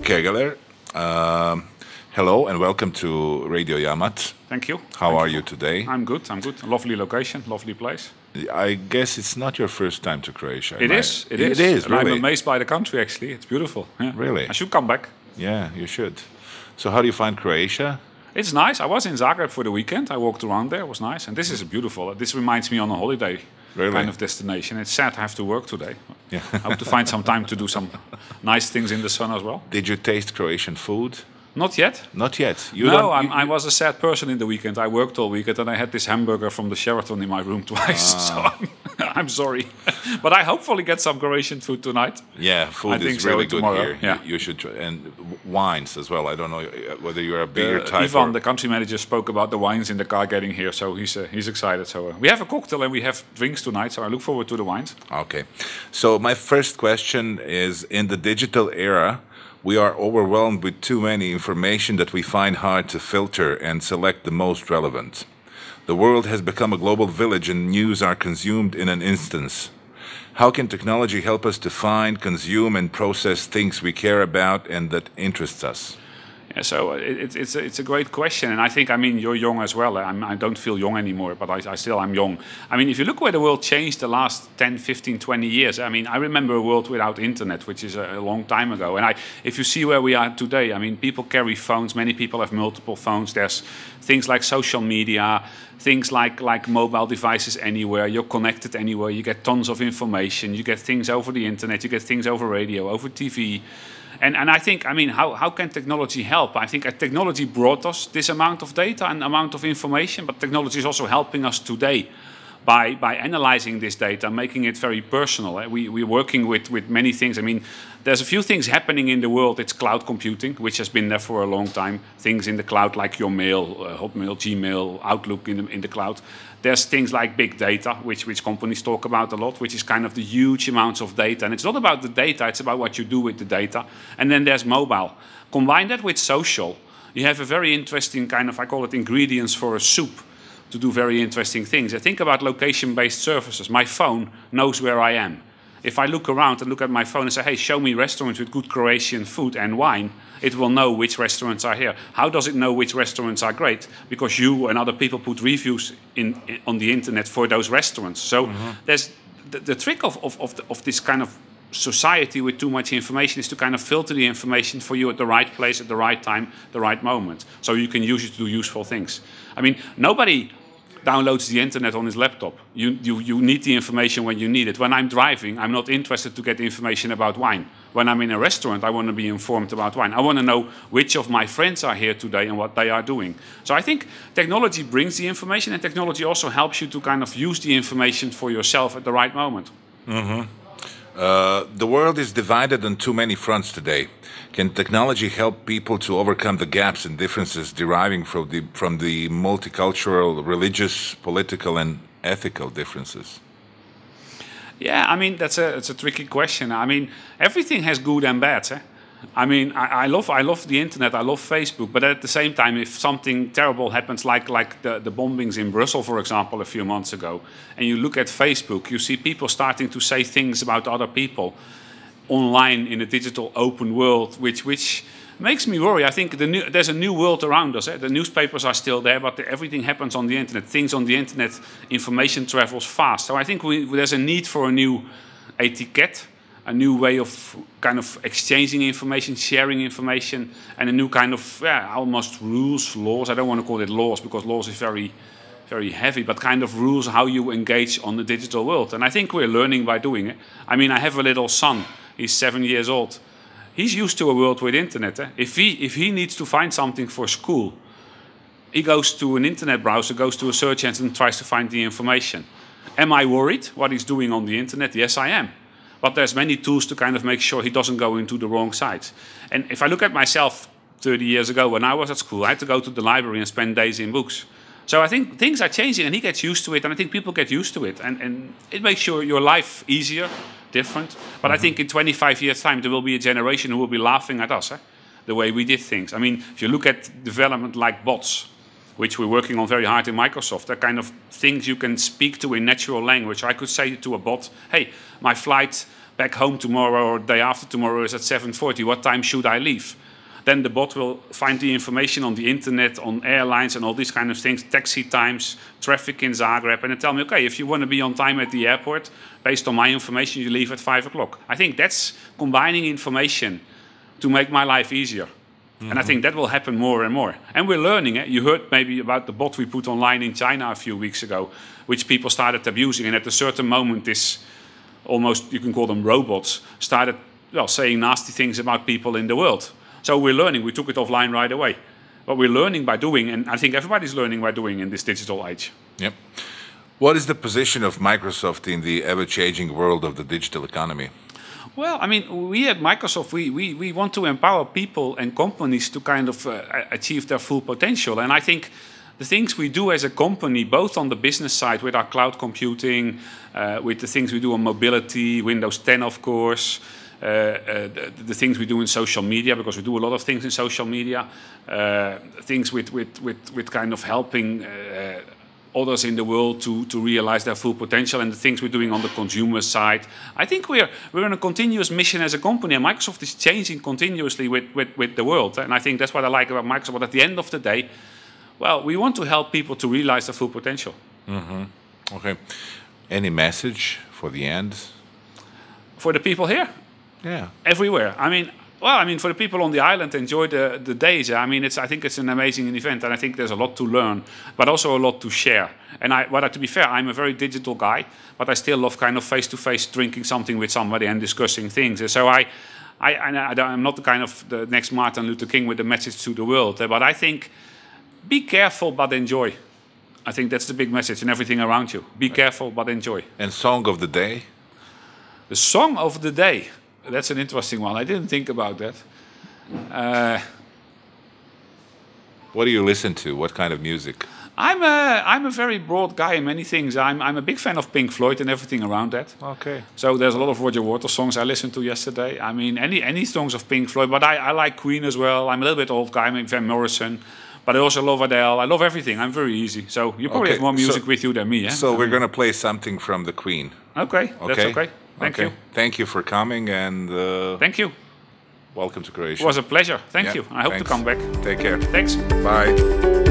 Kögeler. Hello and welcome to Radio Yammat. Thank you. How are you today? I'm good. Lovely location, lovely place. I guess it's not your first time to Croatia. It is. It is, And really. I'm amazed by the country, actually. It's beautiful. Yeah. Really? I should come back. Yeah, you should. So how do you find Croatia? It's nice. I was in Zagreb for the weekend. I walked around there. It was nice. And this is beautiful. This reminds me on a holiday kind of destination. It's sad I have to work today. Yeah. I hope to find some time to do some nice things in the sun as well. Did you taste Croatian food? Not yet. Not yet. I was a sad person in the weekend. I worked all weekend and I had this hamburger from the Sheraton in my room twice. So I'm sorry. But I hopefully get some Croatian food tonight. Yeah, food is really good here. Yeah. You should try. And wines as well. I don't know whether you're a beer type. Ivan, the country manager, spoke about the wines in the car getting here. So he's excited. So we have a cocktail and we have drinks tonight. So I look forward to the wines. Okay. So my first question is, in the digital era, we are overwhelmed with too many information that we find hard to filter and select the most relevant. The world has become a global village and news are consumed in an instant. How can technology help us to find, consume and process things we care about and that interests us? Yeah, so it's a great question, and I think, you're young as well. I don't feel young anymore, but I'm young. If you look where the world changed the last 10, 15, 20 years, I remember a world without internet, which is a long time ago. And if you see where we are today, people carry phones. Many people have multiple phones. There's things like social media, things like mobile devices anywhere. You're connected anywhere. You get tons of information. You get things over the internet. You get things over radio, over TV. And I think, how can technology help? I think technology brought us this amount of data and amount of information, but technology is also helping us today by analyzing this data, making it very personal. We're working with many things. There's a few things happening in the world. It's cloud computing, which has been there for a long time. Things in the cloud like your mail, Hotmail, Gmail, Outlook in the cloud. There's things like big data, which companies talk about a lot, which is kind of the huge amounts of data. And it's not about the data, it's about what you do with the data. And then there's mobile. Combine that with social, you have a very interesting kind of, I call it ingredients for a soup, to do very interesting things. I think about location-based services. My phone knows where I am. If I look around and look at my phone and say, hey, show me restaurants with good Croatian food and wine, it will know which restaurants are here. How does it know which restaurants are great? Because you and other people put reviews on the internet for those restaurants. So there's the trick of this kind of society with too much information is to kind of filter the information for you at the right place, at the right time, the right moment. So you can use it to do useful things. Nobody downloads the internet on his laptop. You need the information when you need it. When I'm driving, I'm not interested to get information about wine. When I'm in a restaurant, I want to be informed about wine. I want to know which of my friends are here today and what they are doing. So I think technology brings the information, and technology also helps you to kind of use the information for yourself at the right moment. The world is divided on too many fronts today. Can technology help people to overcome the gaps and differences deriving from the multicultural, religious, political, and ethical differences? Yeah, that's a tricky question. Everything has good and bad. I love the internet. I love Facebook, but at the same time, if something terrible happens, like the bombings in Brussels, for example, a few months ago, and you look at Facebook, you see people starting to say things about other people online in a digital open world, which makes me worry. I think there's a new world around us. The newspapers are still there, but everything happens on the internet. Things on the internet, information travels fast. So I think there's a need for a new etiquette, a new way of kind of exchanging information, sharing information, and a new kind of almost rules, laws. I don't want to call it laws because laws is very, very heavy, but kind of rules how you engage on the digital world. And I think we're learning by doing it. I have a little son. He's 7 years old. He's used to a world with internet. If he needs to find something for school, he goes to an internet browser, goes to a search engine, and tries to find the information. Am I worried what he's doing on the internet? Yes, I am. But there's many tools to kind of make sure he doesn't go into the wrong sites. And if I look at myself 30 years ago when I was at school, I had to go to the library and spend days in books. So I think things are changing and he gets used to it, and I think people get used to it. And it makes your life easier, different. But I think in 25 years' time, there will be a generation who will be laughing at us, the way we did things. If you look at development like bots, which we're working on very hard in Microsoft, they're kind of things you can speak to in natural language. I could say to a bot, hey, my flight back home tomorrow or the day after tomorrow is at 7:40. What time should I leave? Then the bot will find the information on the internet, on airlines and all these kind of things, taxi times, traffic in Zagreb, and then tell me, okay, if you want to be on time at the airport, based on my information, you leave at 5 o'clock. I think that's combining information to make my life easier. And I think that will happen more and more. And we're learning it. You heard maybe about the bot we put online in China a few weeks ago, which people started abusing. And at a certain moment, this almost, you can call them robots, started saying nasty things about people in the world. So we're learning. We took it offline right away. But we're learning by doing, and I think everybody's learning by doing in this digital age. Yep. What is the position of Microsoft in the ever-changing world of the digital economy? Well, I mean, we at Microsoft, we want to empower people and companies to kind of achieve their full potential. And I think the things we do as a company, both on the business side with our cloud computing, with the things we do on mobility, Windows 10, of course, the things we do in social media, because we do a lot of things in social media, things with kind of helping others in the world to realize their full potential, and the things we're doing on the consumer side. I think we're on a continuous mission as a company, and Microsoft is changing continuously with the world. And I think that's what I like about Microsoft. But at the end of the day, well, we want to help people to realize their full potential. Mm-hmm. Okay. Any message for the end? For the people here? Yeah. Everywhere. I mean, for the people on the island, enjoy the days. I mean, I think it's an amazing event, and I think there's a lot to learn, but also a lot to share. And to be fair, I'm a very digital guy, but I still love kind of face-to-face drinking something with somebody and discussing things. And so I'm not the kind of the next Martin Luther King with the message to the world, but I think be careful but enjoy. I think that's the big message in everything around you. Be careful but enjoy. And song of the day? The song of the day. That's an interesting one. I didn't think about that. What do you listen to? What kind of music? I'm a very broad guy in many things. I'm a big fan of Pink Floyd and everything around that. Okay. So there's a lot of Roger Waters songs I listened to yesterday. I mean, any songs of Pink Floyd, but I like Queen as well. I'm a little bit old guy. I'm Van Morrison. But I also love Adele. I love everything. I'm very easy. So you probably have more music with you than me, yeah? So we're going to play something from the Queen. Okay, that's okay. Thank you. Thank you for coming, and thank you. Welcome to Croatia. It was a pleasure. Thank you. I hope to come back. Take care. Thanks. Bye.